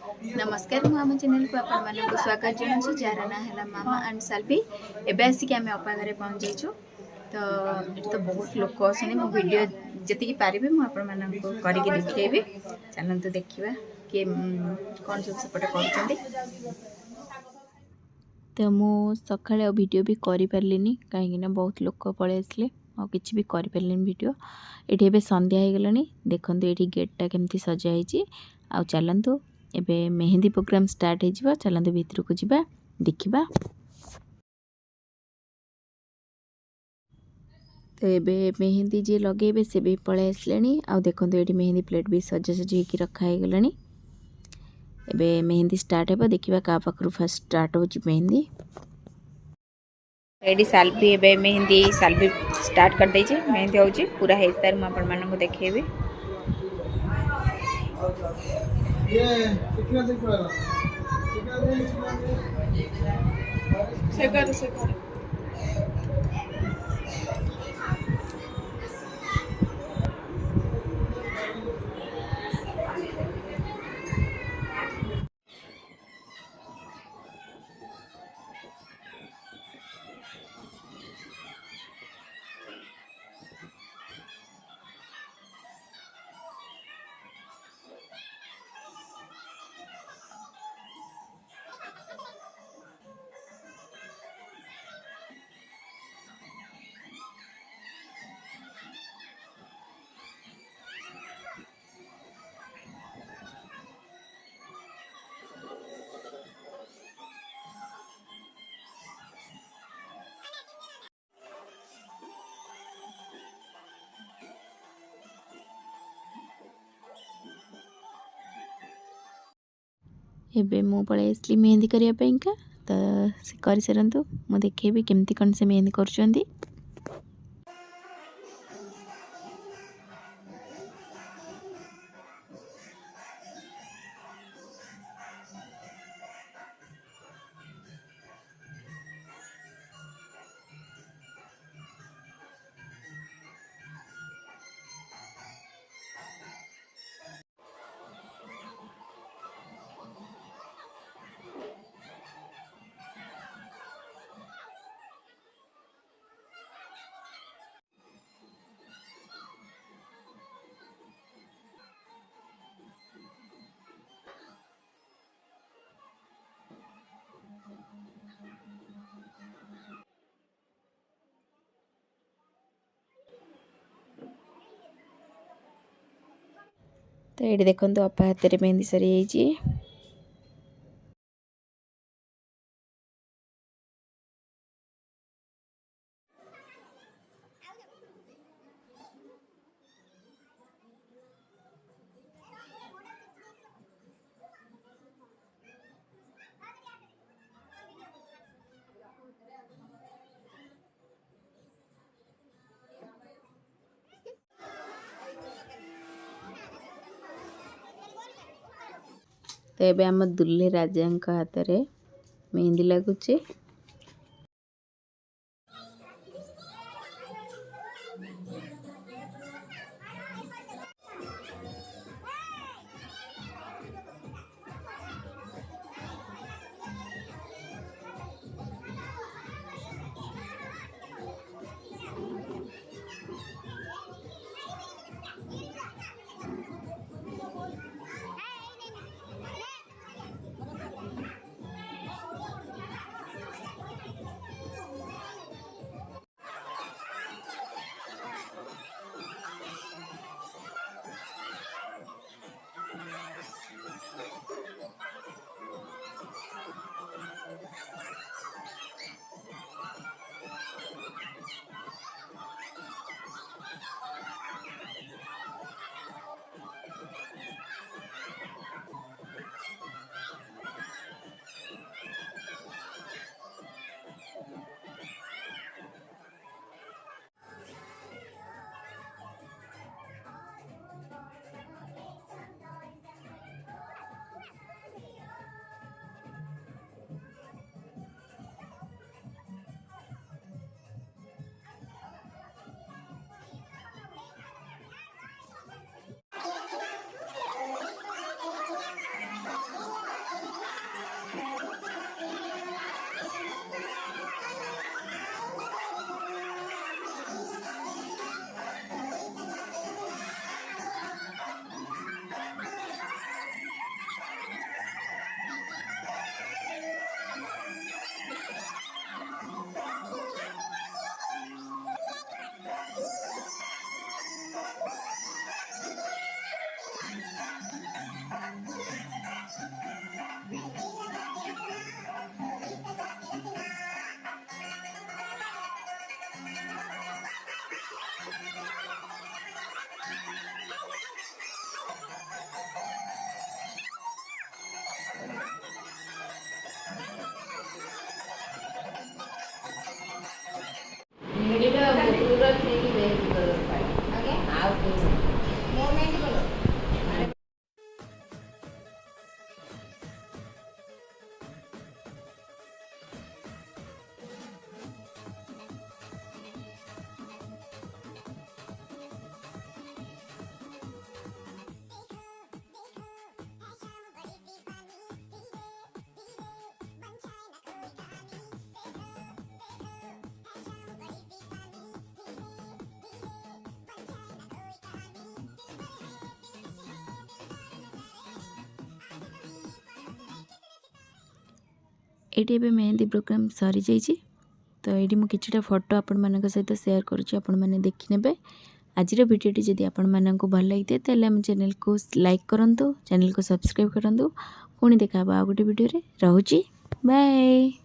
नमस्कार मु आम चैनल को आपण मानक स्वागत जनाऊँ जार ना है मामा एंड साल्वी एबे आसिक आम अपा घरे पहुँच जाइछु। तो ये तो बहुत लोक अच्छे मो वीडियो जी पारि मुझे करके देखी चलते देखा कि कौन सब सेपटे कर तो मु सकाଳେ वीडियो भी करि परलिनी कहीं बहुत लोक पळे आसले आ किछि भी करि परलिनी वीडियो। एठी एबे संध्या हे गलानी देखंतु एठी गेटटा केमती सजा हेछि आ चलंतु एबे मेहंदी प्रोग्राम स्टार्ट हेजिबा चलंतु भीतर को जिबा देखिबा। तो एबे मेहंदी जे लगेबे से भी पळे आसलेनी आ देखंतु एठी मेहंदी प्लेट भी सजा सजी हेकि रखा हे गलानी। एबे मेहंदी स्टार्ट हेबा देखिबा का पाखरु फर्स्ट स्टार्ट होछि मेहंदी। रेडी साल्वी एबे मेहंदी साल्वी स्टार्ट कर दै छै मेहंदी होछि पूरा हे तार म आपण मानको देखेबे। ये कितना दिन पड़ा सेकर एबे मु पळे आसली मेहंदी करिया पैंका तो से कर सरंतु मु देखेबी केमती कोन से मेहंदी करछंदी। तो ये देखो अपा हाथ में मेहंदी सरी जाइए। तो ये आम दुल्हे राजा हाथ में मेहंदी लगुचे। एटी एबे मेहंदी प्रोग्राम सरी जाइए। तो ये मुझे किछिटा फोटो आपण मान सहित शेयर करुच्ची, आपण मैंने देखने। आज भिडियोटी जदि आपण मानक भल लगी तेल आम चैनल को लाइक करूँ, चैनल को सब्सक्राइब करूँ। पुणी देखा आ गोटे भिडियो रोची। बाय।